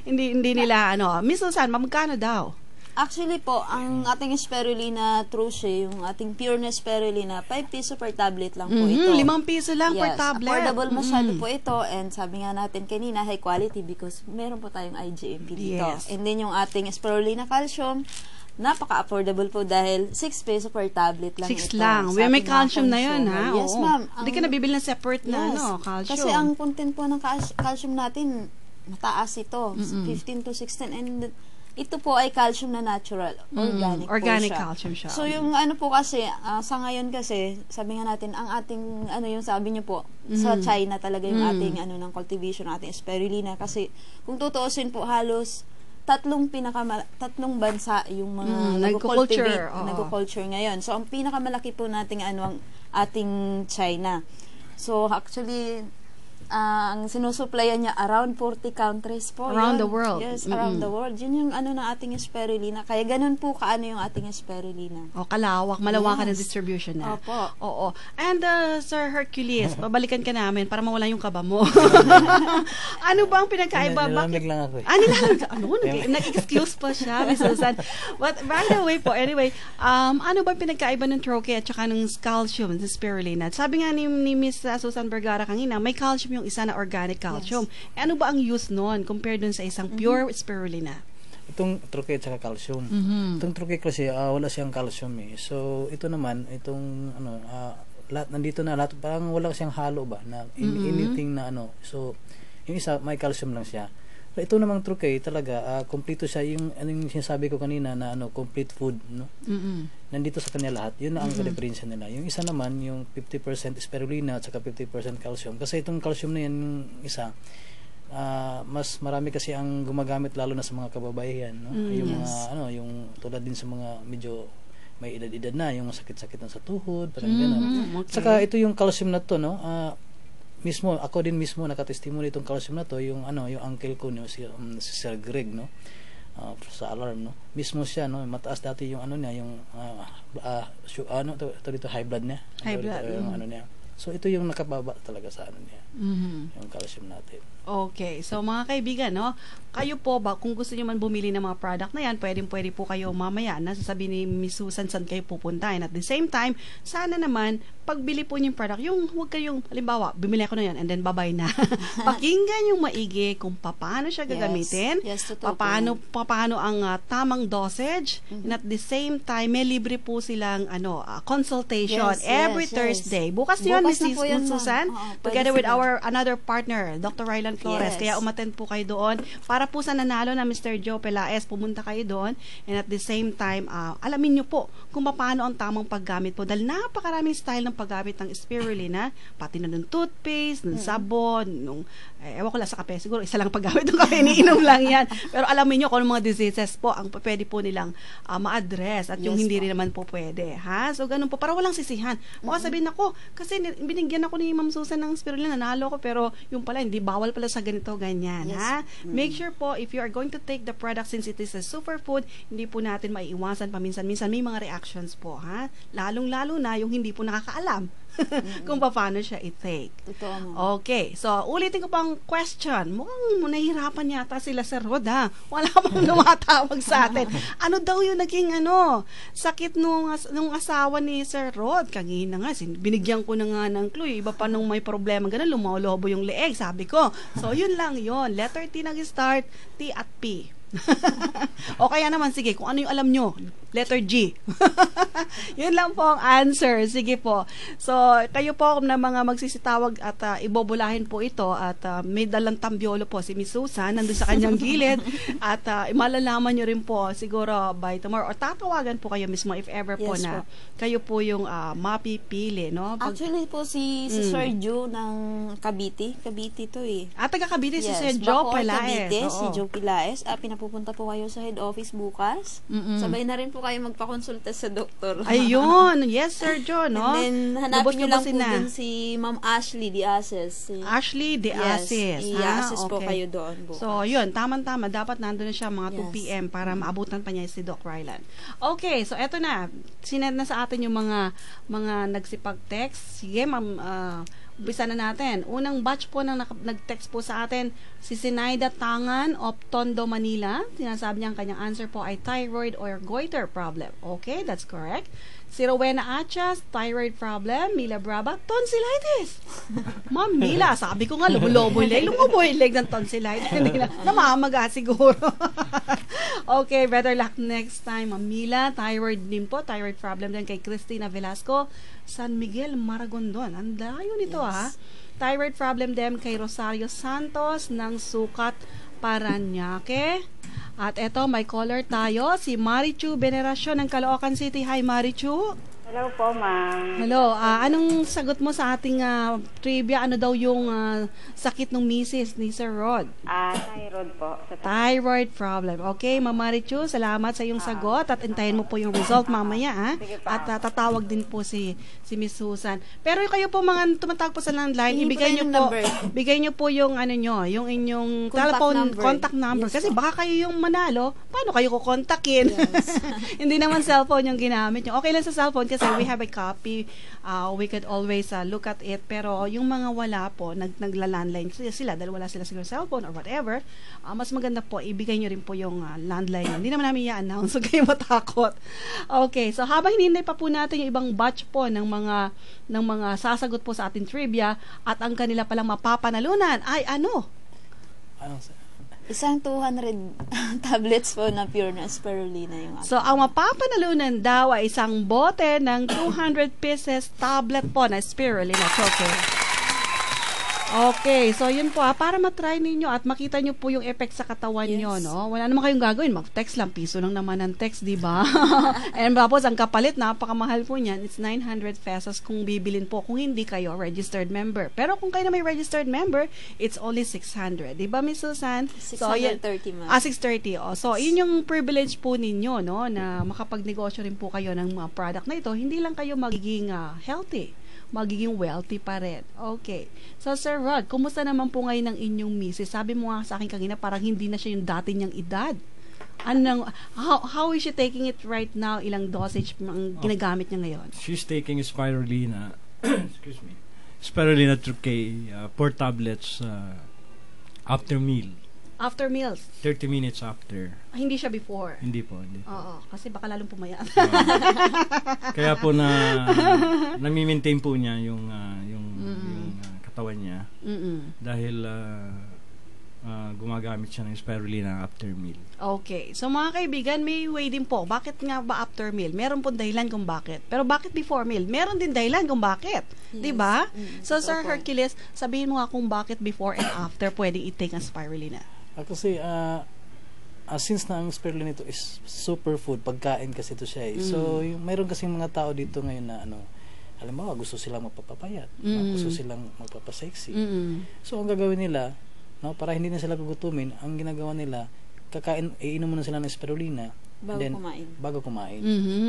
Speaker 1: hindi nila, Miss Susan, magkano daw?
Speaker 5: Actually po, ang ating spirulina Troche, yung ating pureness spirulina, 5 piso per tablet lang po ito.
Speaker 1: 5 piso lang per tablet.
Speaker 5: Affordable masyado po ito, and sabi nga natin kanina, high quality because meron po tayong IGMP dito.
Speaker 1: Yes.
Speaker 5: And then yung ating spirulina calcium, napaka-affordable po dahil 6 peso per tablet lang
Speaker 1: 6
Speaker 5: ito.
Speaker 1: lang.
Speaker 5: Sa
Speaker 1: May
Speaker 5: ating
Speaker 1: calcium
Speaker 5: mga
Speaker 1: na yun, ha?
Speaker 5: consumer. Yes,
Speaker 1: Oo.
Speaker 5: ma'am.
Speaker 1: Hindi ka nabibili ng separate na calcium.
Speaker 5: Kasi ang content po ng calcium natin, mataas ito. 15 to 16. And ito po ay calcium na natural.
Speaker 1: Organic
Speaker 5: po siya.
Speaker 1: Calcium siya.
Speaker 5: So, yung ano po kasi, sa ngayon kasi, sabi nga natin, ang ating, yung sabi niyo po, sa China talaga yung ating, ng cultivation, ating spirulina. Kasi, kung tutuusin po, halos, tatlong bansa yung mga nagko-culture ngayon. So, ang pinakamalaki po nating, ang ating China. So, actually, ang sinusupplyan niya around 40 countries po.
Speaker 1: Around the world.
Speaker 5: Yes, around the world. Yun yung ng ating spirulina. Kaya ganun po yung ating spirulina.
Speaker 1: Kalawak, malawakan ng distribution na.
Speaker 5: Opo.
Speaker 1: Oo. And Sir Hercules, babalikan ka namin para mawala yung kaba mo. Ano ba ang pinagkaiba?
Speaker 4: Nilalamig lang ako eh.
Speaker 1: Nilalamig ka? Nag-excuse pa siya, Miss Susan. But by the way po, anyway, ano ba ang pinagkaiba ng troche at saka ng calcium, ng spirulina? Sabi nga ni Miss Susan Vergara kanina, may calcium yung isa na organic calcium. Yes. Ano ba ang use noon compared dun sa isang pure spirulina?
Speaker 4: Itong troche at saka calcium. Itong troche kasi wala siyang calcium eh. So ito naman, itong lahat nandito na lahat, parang wala siyang halo ba na anything na So yung isa may calcium lang siya. Ito namang troche talaga kompleto siya yung yung sinasabi ko kanina na complete food, no? Nandito sa kanya lahat. Yun na ang diferensya nila. Yung isa naman yung 50% spirulina at saka 50% calcium. Kasi itong calcium na yan yung isa mas marami kasi ang gumagamit lalo na sa mga kababaihan, no? Yung mga yung tulad din sa mga medyo may edad-edad na, yung sakit-sakit na sa tuhod, parang gano'n. Okay. Saka ito yung calcium na to, no? Mismo ako din mismo nakatestimony itong calcium na to, yung yung uncle ko, no, si Sir Greg, no, sa alarm, no, mismo siya, no, mataas dati yung niya, yung dito high blood niya, yung niya. So ito yung nakababa talaga sa niya, yung calcium natin.
Speaker 1: Okay. So, mga kaibigan, no, kayo po ba, kung gusto niyo man bumili ng mga product na yan, pwede po kayo mamaya na sasabihin ni Miss Susan saan kayo pupuntahin. At the same time, sana naman, pagbili po niyo yung product, yung huwag kayong, halimbawa, bumili ako na yan and then bye-bye na. Pakinggan yung maigi kung paano siya gagamitin, paano ang tamang dosage, and at the same time, may libre po silang consultation every Thursday. Bukas yun, Miss Susan, together with our another partner, Dr. Rylan Flores. Kaya umattend po kayo doon. Para po sa nanalo na Mr. Joe Pelaez, pumunta kayo doon. And at the same time, alamin nyo po kung paano ang tamang paggamit po. Dahil napakaraming style ng paggamit ng spirulina, pati na ng toothpaste, ng sabon, ewan ko lang sa kape. Siguro isa lang paggamit ng kape, iniinom lang yan. Pero alamin nyo kung mga diseases po ang pwede po nilang ma-address at yung hindi rin naman po pwede. Ha? So, ganun po. Para walang sisihan. Baka sabihin ako, kasi binigyan ako ni Ma'am Susan ng spirulina, nanalo ko, pero yung pala, hindi bawal pala sa ganito, ganyan. Ha? Make sure po, if you are going to take the product, since it is a superfood, hindi po natin maiiwasan paminsan-minsan. May mga reactions po, ha? Lalong-lalo na yung hindi po nakakaalam kung paano siya i-take. Okay. So, ulitin ko pang question. Mukhang nahihirapan yata sila sa Rod, ha? Wala pang tumatawag sa atin. Ano daw yung naging sakit nung asawa ni Sir Rod? Kanina nga, binigyan ko na nga ng clue. Iba pa nung may problema, ganun, lumalobo yung leeg, sabi ko. So, yun lang yun. Letter T nag-start, T at P. O kaya naman, sige, kung ano yung alam nyo, letter G. Yun lang po ang answer. Sige po. So, kayo po na mga magsisitawag at ibobulahin po ito at may dalang tambiolo po si Miss Susan nandun sa kanyang gilid at malalaman nyo rin po siguro by tomorrow or tatawagan po kayo mismo if ever po na kayo po yung mapipili, no?
Speaker 5: Actually po si Sir Joe ng Cavite. Cavite to eh.
Speaker 1: Taga Cavite si Sir Joe Pelaez.
Speaker 5: Si Joe Pelaez. Pinapupunta po kayo sa head office bukas. Sabay na rin po kayo magpakonsulta sa doktor.
Speaker 1: Ayun. Yes, Sir Joe, no?
Speaker 5: And then, hanapin nyo lang po dun si Ma'am Ashley Diases.
Speaker 1: Ashley Diases.
Speaker 5: Yes, i-assess po kayo doon bukas. So,
Speaker 1: yun. Tama-tama. Dapat nandun na siya mga 2 p.m. para maabutan pa niya si Doc Rylan. Okay. So, eto na. Sinend na sa atin yung mga nagsipag-text. Sige, ma'am, umpisa na natin. Unang batch po na nag-text po sa atin, si Sinaida Tangan of Tondo, Manila. Sinasabi niya ang kanyang answer po ay thyroid or goiter problem. Okay, that's correct. Si Rowena Achas, thyroid problem. Mila Brava, tonsillitis. Ma'am Mila, sabi ko nga, lumulobo yung leg ng tonsillitis. Hindi na, namamaga siguro. Okay, better luck next time. Mila, thyroid din po. Thyroid problem din kay Cristina Velasco, San Miguel, Maragondon. Ang layo nito ha. Thyroid problem din kay Rosario Santos ng Sukat, Paranaque. At eto, may caller tayo, si Marichu Veneracion ng Caloocan City. Hi, Marichu.
Speaker 13: Hello po, ma'am.
Speaker 1: Hello, anong sagot mo sa ating trivia? Ano daw yung sakit ng misis ni Sir Rod?
Speaker 13: Thyroid po.
Speaker 1: Thyroid problem. Okay, Ma'am Marichu, salamat sa iyong sagot at intayin mo po yung result mamaya. At tatawag din po si Miss Susan. Pero kayo po mga tumatawag po sa landline, bigay niyo po yung ano nyo, yung inyong contact number.
Speaker 5: Yes,
Speaker 1: kasi baka kayo yung manalo, paano kayo kukontakin? Yes. Hindi naman cellphone yung ginamit nyo. Okay lang sa cellphone kasi we have a copy. We could always look at it. Pero yung mga wala po, nagla-landline sila dahil wala sila siguro cellphone or whatever, mas maganda po, ibigay nyo rin po yung landline. Hindi naman namin i-announce, so kayo matakot. Okay, so habang hinintay pa po natin yung ibang batch po ng mga sasagot po sa ating trivia at ang kanila palang mapapanalunan ay ano?
Speaker 5: Isang 200 tablets po na pure na spirulina yung
Speaker 1: So, ang mapapanalunan daw ay isang bote ng 200 pieces tablet po na spirulina chocolate. Okay, so yun po para matry ninyo at makita nyo po yung effect sa katawan nyo, no? Wala naman kayong gagawin, mag-text lang, piso lang naman ang text, di ba? And tapos ang kapalit, napakamahal po niyan, it's 900 pesos kung bibilin po, kung hindi kayo registered member. Pero kung kayo na may registered member, it's only 600. Di ba, Miss Susan?
Speaker 5: 630, ma'am.
Speaker 1: 630. So, yun yung privilege po ninyo, no? Na makapagnegosyo rin po kayo ng mga product na ito. Hindi lang kayo magiging healthy, magiging wealthy pa rin. Okay. So, Sir Rod, kumusta naman po ngayon ng inyong misis? Sabi mo nga sa akin kanina, parang hindi na siya yung dati niyang edad. How is she taking it right now? Ilang dosage ang ginagamit niya ngayon?
Speaker 3: She's taking spirulina, excuse me, spirulina 4 tablets after meal.
Speaker 1: After meals?
Speaker 3: 30 minutes after.
Speaker 1: Hindi siya before?
Speaker 3: Hindi po.
Speaker 1: Oo, kasi baka lalong pumayat.
Speaker 3: Kaya po nami-maintain po niya yung katawan niya. Dahil gumagamit siya ng spirulina after meal.
Speaker 1: Okay. So mga kaibigan, may way din po. Bakit nga ba after meal? Meron po dahilan kung bakit. Pero bakit before meal? Meron din dahilan kung bakit. Yes. Diba? So Sir Hercules, sabihin mo nga kung bakit before and after pwedeng i-take ang spirulina.
Speaker 4: Kasi since na ang spirulina ito is superfood, pagkain kasi ito siya eh. So mayroon kasing mga tao dito ngayon na halimbawa gusto silang magpapapayat, gusto silang magpapasexy. So ang gagawin nila, para hindi na sila gugutumin, ang ginagawa nila, iinom muna sila ng spirulina bago kumain.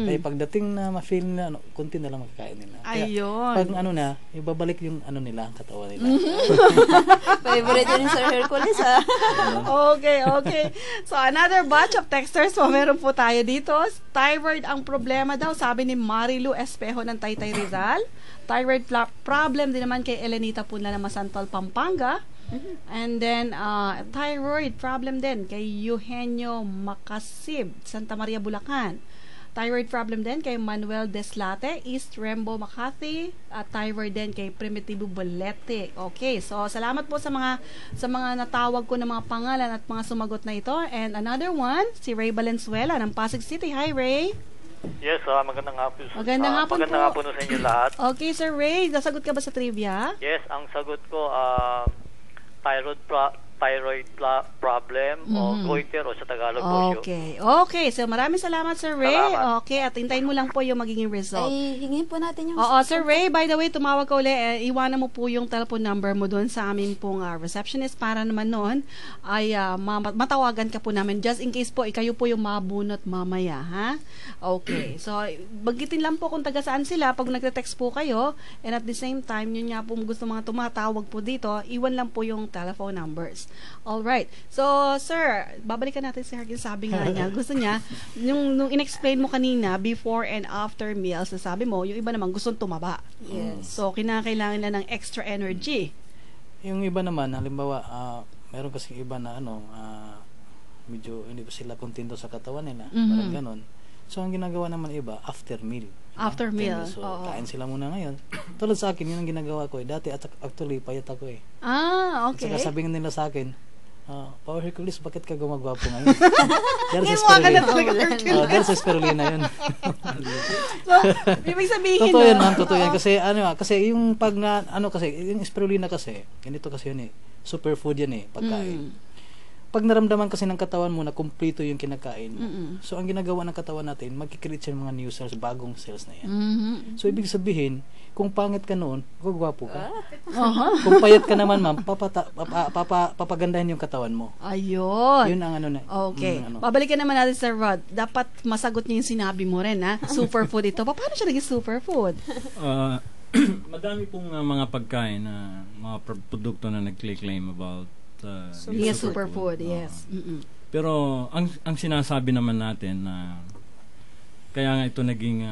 Speaker 4: Kaya pagdating na ma-feel na konti na lang makakain nila.
Speaker 1: Ayun.
Speaker 4: Pag ibabalik yung nila, katawan nila.
Speaker 5: Favorite yun Sir Hercules, ha?
Speaker 1: Okay. So another batch of texters po meron po tayo dito. Thyroid ang problema daw, sabi ni Marilu Espejo ng Taytay Rizal. Thyroid problem din naman kay Elenita Punla ng Masantol, Pampanga. And then thyroid problem din kay Eugenio Macasib, Santa Maria, Bulacan. Thyroid problem din kay Manuel Deslate, East Rembo, Makati. At thyroid din kay Primitivo Bolete. Okay, so salamat po sa mga natawag ko ng mga pangalan at mga sumagot na ito. And another one, si Ray Valenzuela ng Pasig City. Hi, Ray.
Speaker 14: Yes, magandang hapon.
Speaker 1: Magandang hapon
Speaker 14: po sa inyo lahat.
Speaker 1: Okay, Sir Ray, nasagot ka ba sa trivia?
Speaker 14: Yes, ang sagot ko thyroid problem o goiter o sa Tagalog po.
Speaker 1: Okay. So maraming salamat, Sir Ray. Salamat. Okay, at hintayin mo lang po yung magiging result.
Speaker 5: Ay, hingin po natin yung...
Speaker 1: Oo, Sir Ray, by the way, tumawag ka ulit. Iwanan mo po yung telephone number mo doon sa amin pong receptionist para naman noon ay matawagan ka po namin just in case po kayo po yung mabunot mamaya, ha? Okay. So, bagitin lang po kung taga saan sila pag nagte-text po kayo, and at the same time, yun nga po gusto mga tumatawag po dito, iwan lang po yung telephone numbers. Alright. So, sir, babalikan natin si Hercules. Sabi nga niya, gusto niya, nung in-explain mo kanina, before and after meals, sabi mo, yung iba naman gustong tumaba.
Speaker 5: Yes.
Speaker 1: So, kinakailangan nila ng extra energy.
Speaker 4: Yung iba naman, halimbawa, meron kasi iba na medyo hindi pa sila kontento sa katawan nila. Parang ganon. So, ang ginagawa naman iba, after meal.
Speaker 1: After meal.
Speaker 4: So, kain sila muna ngayon. Tulad sa akin, yun ang ginagawa ko. Dati, actually, payat ako eh.
Speaker 1: Okay.
Speaker 4: At saka sabi nila sa akin, Power Hercules, bakit ka gumagwapo ngayon?
Speaker 1: Ngayon mo ka na talaga Hercules.
Speaker 4: Dahil sa spirulina yun.
Speaker 1: So, ibig sabihin,
Speaker 4: totoo yan, ma'am, totoo yan. Kasi, kasi yung yung spirulina kasi, ganito kasi yun superfood yan pagkain. Pag naramdaman kasi ng katawan mo na kumpleto yung kinakain mo, so ang ginagawa ng katawan natin, magkikreate siya ng mga new cells, bagong cells na yan. So, ibig sabihin, kung pangit ka noon, gwapo ka. Kung payat ka naman, ma'am, papagandahin yung katawan mo.
Speaker 1: Ayun.
Speaker 4: Yun ang
Speaker 1: Okay. Babalikan naman natin, Sir Rod. Dapat masagot niyo yung sinabi mo rin, ha? Superfood ito. Paano siya naging superfood?
Speaker 3: Madami pong mga pagkain na mga produkto na nag-claim about
Speaker 1: superfood, yes.
Speaker 3: Pero ang sinasabi naman natin na kaya nga ito naging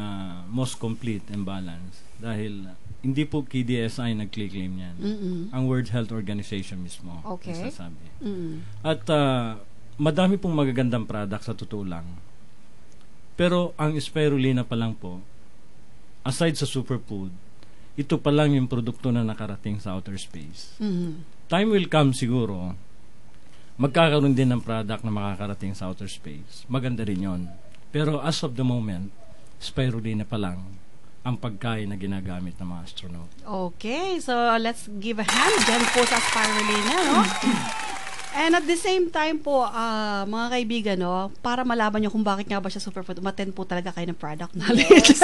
Speaker 3: most complete and balanced dahil hindi po KDSI nag-claim yan. Ang World Health Organization mismo nagsasabi. At madami pong magagandang product sa totoo lang. Pero ang spirulina pa lang po, aside sa superfood, ito pa lang yung produkto na nakarating sa outer space. Time will come siguro, magkakaroon din ng product na makakarating sa outer space. Maganda rin yun. Pero as of the moment, spirulina pa lang ang pagkain na ginagamit ng mga astronaut.
Speaker 1: Okay, so let's give a hand dyan po sa spirulina, no? And at the same time po, mga kaibigan, no, para malaman nyo kung bakit nga ba siya superfood, umattend po talaga kayo ng product knowledge.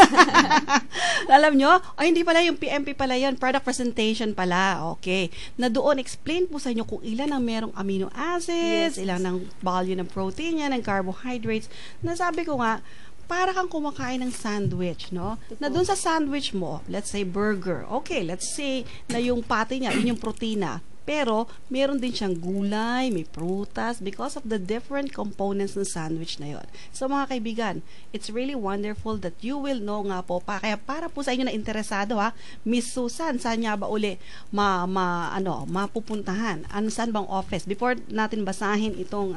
Speaker 1: Alam nyo? Hindi pala yung PMP pala yan, product presentation pala. Okay. Na doon, explain po sa inyo kung ilan ang merong amino acids, ilan ang value ng protein yan, ng carbohydrates. Nasabi ko nga, para kang kumakain ng sandwich, no? Na doon sa sandwich mo, let's say burger. Okay, let's say na yung patty niya, yun yung protina. Pero, meron din siyang gulay, may prutas, because of the different components ng sandwich na yon. So, mga kaibigan, it's really wonderful that you will know nga po. Kaya para po sa inyo na interesado, Miss Susan, saan niya ba uli mapupuntahan? Saan bang office? Before natin basahin itong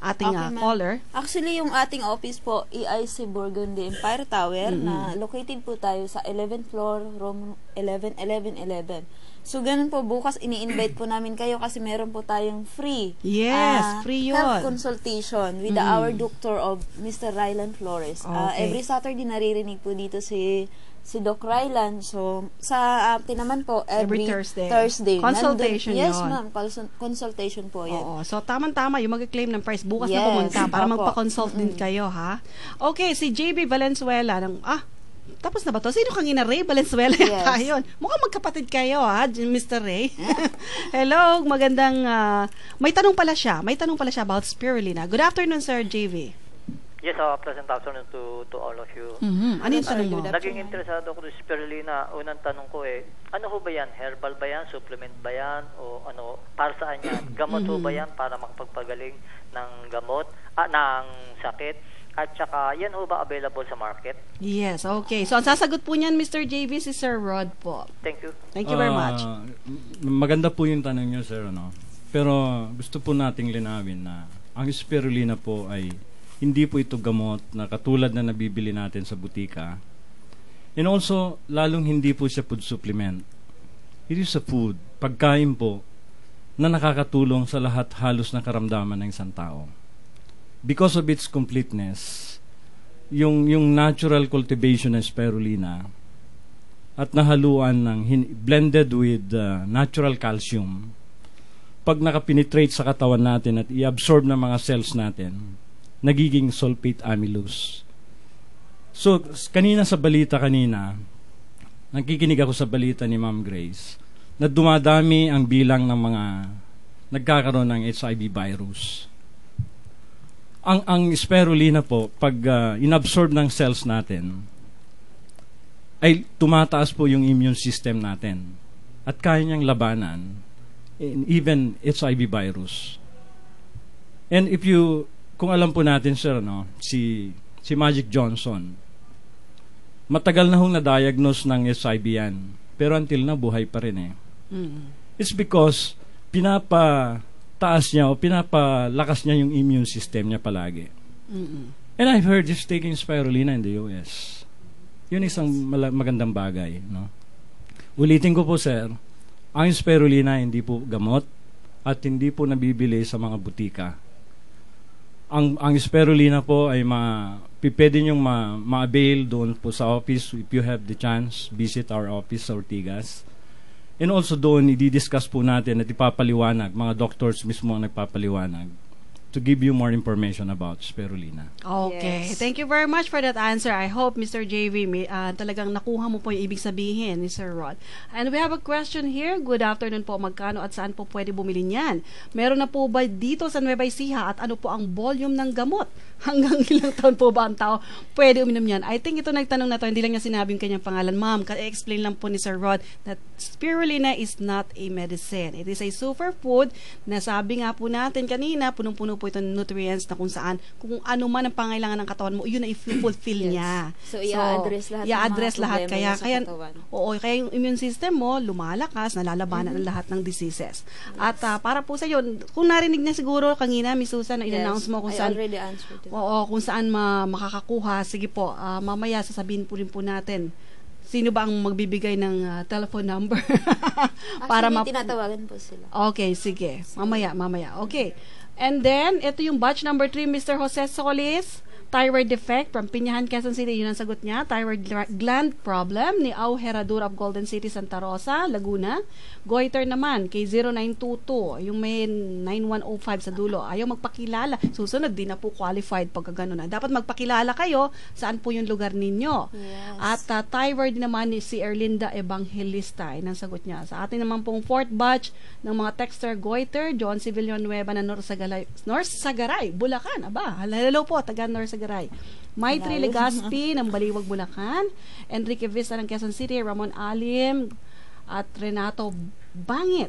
Speaker 1: ating caller.
Speaker 5: Actually, yung ating office po, EIC Burgundy Empire Tower, na located po tayo sa 11th floor, room 11. So, ganun po, bukas ini-invite po namin kayo kasi meron po tayong free.
Speaker 1: Yes, free yun.
Speaker 5: Health consultation with our doctor of Mr. Rylan Flores. Every Saturday naririnig po dito si Doc Rylan. So, sa atin naman po, every Thursday.
Speaker 1: Consultation yun.
Speaker 5: Yes, ma'am. Consultation po yan.
Speaker 1: Oo. So, tama-tama. Yung mag-claim ng price, bukas na pumunta para magpa-consult din kayo, ha? Okay, si JB Valenzuela. Tapos na ba to? Sino kang ina Ray Valenzuela? Yes. Yun. Mukhang magkapatid kayo, ha, Mr. Ray. Hello, magandang... may tanong pala siya about spirulina. Good afternoon, Sir JV.
Speaker 14: Yes, pleasant afternoon to all of you.
Speaker 1: Ano yung tanong mo?
Speaker 14: Naging interesado ako sa spirulina. Unang tanong ko ano ho ba yan? Herbal ba yan? Supplement ba yan? O ano, para saan yan? Gamot ho ba yan para makapagpagaling ng gamot? Ng sakit? At saka, yan ho ba available sa market?
Speaker 1: Yes, okay. So, ang sasagot po niyan, Mr. JV, si Sir Rod po.
Speaker 14: Thank you.
Speaker 1: Thank you very much.
Speaker 3: Maganda po yung tanong niyo, sir. Pero gusto po nating linawin na ang spirulina po ay hindi po ito gamot na katulad na nabibili natin sa butika. And also, lalong hindi po siya food supplement. It is a food, pagkain po, na nakakatulong sa lahat halos na karamdaman ng isang tao. Because of its completeness, yung natural cultivation ng spirulina at nahaluan ng blended with natural calcium, pag nakapenetrate sa katawan natin at i-absorb ng mga cells natin, nagiging sulfate amylose. So, sa balita kanina, nakikinig ako sa balita ni Ma'am Grace, na dumadami ang bilang ng mga nagkakaroon ng HIV virus. Ang spirulina po, pag inabsorb ng cells natin, ay tumataas po yung immune system natin. At kaya niyang labanan, even HIV virus. And kung alam po natin, sir, si Magic Johnson, matagal na hong na-diagnose ng HIV yan. Pero until na, buhay pa rin It's because pinapataas niya o pinapalakas niya yung immune system niya palagi. And I've heard he's taking spirulina in the US. Yun isang magandang bagay. Ulitin ko po, sir, ang spirulina hindi po gamot at hindi po nabibili sa mga butika. Ang spirulina po ay pwede niyong ma-avail doon po sa office. If you have the chance, visit our office sa Ortigas. And also doon, i-discuss po natin at ipapaliwanag, mga doctors mismo ang nagpapaliwanag, to give you more information about spirulina.
Speaker 1: Okay. Yes. Thank you very much for that answer. I hope, Mr. JV, talagang nakuha mo po yung ibig sabihin ni Sir Rod. And we have a question here. Good afternoon po. Magkano at saan po pwede bumili niyan? Meron na po ba dito sa Nueva Ecija at ano po ang volume ng gamot? Hanggang ilang taon po ba ang tao pwede uminom yan? I think ito nagtanong na to, hindi lang niya sinabi yung kanyang pangalan. Ma'am, explain lang po ni Sir Rod that spirulina is not a medicine. It is a superfood na sabi nga po natin kanina, punong-puno po ito ng nutrients na kung saan, kung ano man ang pangailangan ng katawan mo, yun na i-fulfill niya.
Speaker 5: So, i-address lahat ng mga
Speaker 1: kaya,
Speaker 5: sa katawan.
Speaker 1: Kaya yung immune system mo, lumalakas, nalalabanan ang lahat ng diseases. Yes. At para po sa yun, kung narinig niya siguro kanina, Miss Susan, na in-announce mo kung saan,
Speaker 5: I already answered it.
Speaker 1: Kung saan makakakuha, sige po, mamaya sasabihin po rin po natin sino ba ang magbibigay ng telephone number.
Speaker 5: Para tinatawagan po sila.
Speaker 1: Okay, sige. Mamaya. Okay. And then, ito yung batch number 3, Mr. Jose Solis. Thyroid defect from Piñahan, Quezon City. Yun ang sagot niya. Thyroid gland problem ni Au Herradura of Golden City, Santa Rosa, Laguna. Goiter naman kay 0922. Yung may 9105 sa dulo. Ayaw magpakilala. Susunod, di na po qualified pagka gano'n na. Dapat magpakilala kayo saan po yung lugar ninyo.
Speaker 5: Yes.
Speaker 1: At thyroid naman ni si Erlinda Evangelista. Yun ang sagot niya. Sa atin naman pong fourth batch ng mga texter Goiter, John C. Villanueva na North Sagaray, Bulacan. Aba, hello po, taga North Sagaray. Maitri Legaspi ng Baliwag, Bulacan, Enrique Vista ng Quezon City, Ramon Alim at Renato Bangit.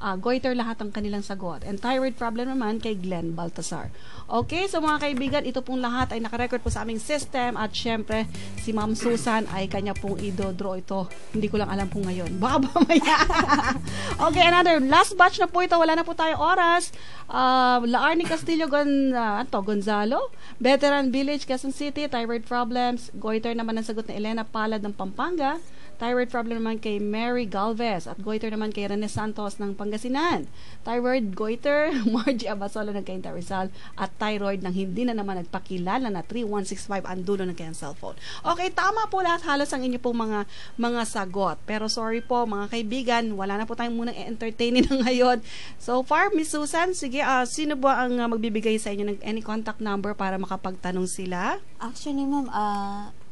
Speaker 1: Goiter lahat ang kanilang sagot. And thyroid problem naman kay Glenn Baltasar. Okay, so mga kaibigan, ito pong lahat ay nakarecord po sa aming system at syempre, si Ma'am Susan ay kanya pong i-draw ito. Hindi ko lang alam po ngayon. Baka mamaya. Okay, another last batch na po ito. Wala na po tayo oras. Laarni Castillo Gonzalo, Veteran Village, Quezon City, thyroid problems. Goiter naman ang sagot ni Elena Palad ng Pampanga. Thyroid problem naman kay Mary Galvez at goiter naman kay Rene Santos ng Pangasinan. Thyroid goiter, Margie Abasolo ng Cainta Rizal at thyroid ng hindi na naman nagpakilala na 3165 ang dulo ng kanyang cellphone. Okay, tama po lahat halos ang inyo pong mga sagot. Pero sorry po mga kaibigan, wala na po tayong munang entertainin na ngayon. So far, Miss Susan, sige, sino ba ang magbibigay sa inyo ng any contact number para makapagtanong sila?
Speaker 5: Actually, ma'am,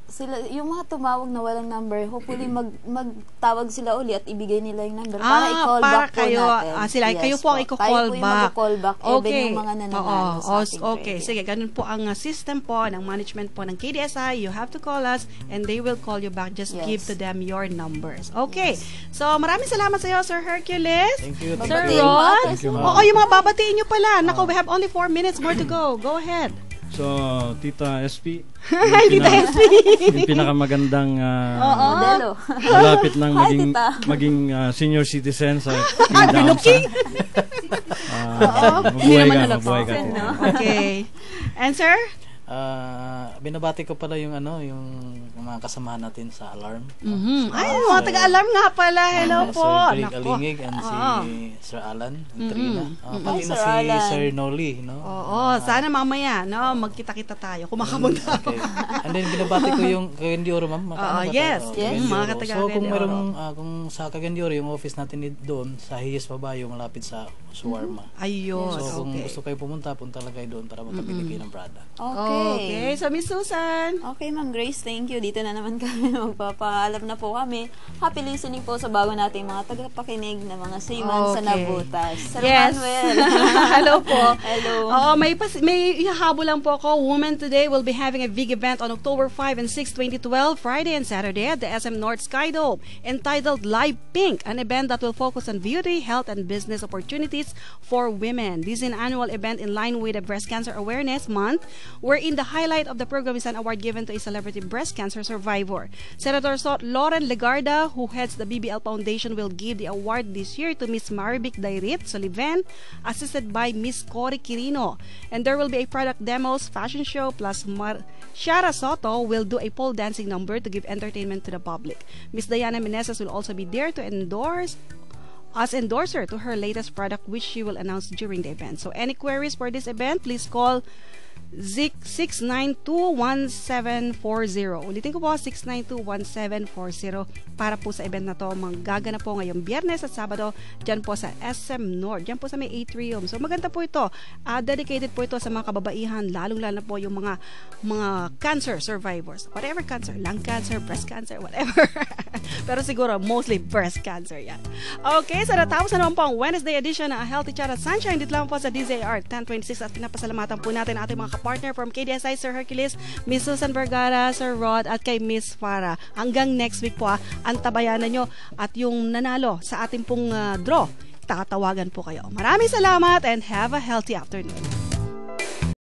Speaker 5: sila, yung mga tumawag na walang number, hopefully magtawag sila uli at ibigay nila yung number para i-call back
Speaker 1: kayo,
Speaker 5: po natin.
Speaker 1: Sila, yes, kayo po ang i-call back. Tayo po yung mag-call back,
Speaker 5: even yung mga nananalo sa ating
Speaker 1: okay, sige, ganun po ang system po ng management po ng KDSI. You have to call us and they will call you back. Just give to them your numbers. Okay, so maraming salamat sa iyo, Sir Hercules.
Speaker 4: Thank you.
Speaker 1: Sir Ron. Yung mga babatiin nyo pala. Nako, we have only 4 minutes more to go. Go ahead.
Speaker 3: So, Tita SP,
Speaker 1: Tita SP,
Speaker 3: yung pinakamagandang
Speaker 5: modelo.
Speaker 3: malapit ng maging senior citizen sa
Speaker 1: Binuking.
Speaker 3: Mabuhay ka.
Speaker 1: Okay. And sir?
Speaker 4: Binabati ko pala yung mga kasamahan natin sa alarm.
Speaker 1: Ay, mga taga-alarm nga pala. Hello po.
Speaker 4: Sir Greg Alingig and si Sir Alan Trina. Pati na si Sir Noli, no?
Speaker 1: Oo, sana mamaya, no, magkita-kita tayo. Kumakamunda.
Speaker 4: Okay. And then binabati ko yung Cagayan Ma'am.
Speaker 1: Yes, mga
Speaker 4: So kung meron kung sa Cagayan yung office natin doon sa Hiyes Babayo malapit sa Suwarma.
Speaker 1: Ayun.
Speaker 4: So kung gusto kayo pumunta lang kayo doon para makabili kayo ng product.
Speaker 1: Okay. So Miss Susan.
Speaker 5: Okay, Ma'am Grace, thank you. Dito na naman kami magpapaalam na po kami. Happy listening po sa bago nating mga tagapakinig na mga seaman sa Nabutas. Sir Manuel.
Speaker 1: Hello po.
Speaker 5: Hello.
Speaker 1: May ihahabol lang po ako. Women Today will be having a big event on October 5 and 6, 2012, Friday and Saturday at the SM North Skydome, entitled Live Pink, an event that will focus on beauty, health, and business opportunities for women. This is an annual event in line with the Breast Cancer Awareness Month, wherein the highlight of the program is an award given to a celebrity breast cancer survivor. Senator Lauren Legarda, who heads the BBL Foundation, will give the award this year to Miss Maribic Dairit Soliven, assisted by Miss Cory Quirino. And there will be a product demos, fashion show, plus Shara Soto will do a pole dancing number to give entertainment to the public. Miss Diana Meneses will also be there to endorse as endorser to her latest product, which she will announce during the event. So any queries for this event, please call 692-1740. Ulitin ko po, 692-1740 para po sa event na to. Magaganap po ngayong Biyernes at Sabado dyan po sa SM North, dyan po sa may atrium. So maganda po ito. Dedicated po ito sa mga kababaihan, lalong-lalo po yung mga cancer survivors. Whatever cancer, lung cancer, breast cancer, whatever. Pero siguro, mostly breast cancer yan. Okay, so natapos na naman po ang Wednesday edition ng Healthy Chat at Sunshine. Dito lang po sa DZR 1026 at pinapasalamatan po natin ating mga partner from KDSI, Sir Hercules, Miss Susan Vergara, Sir Rod, at kay Miss Farah. Hanggang next week po, antabayanan nyo at yung nanalo sa ating pong draw, tatawagan po kayo. Maraming salamat and have a healthy afternoon.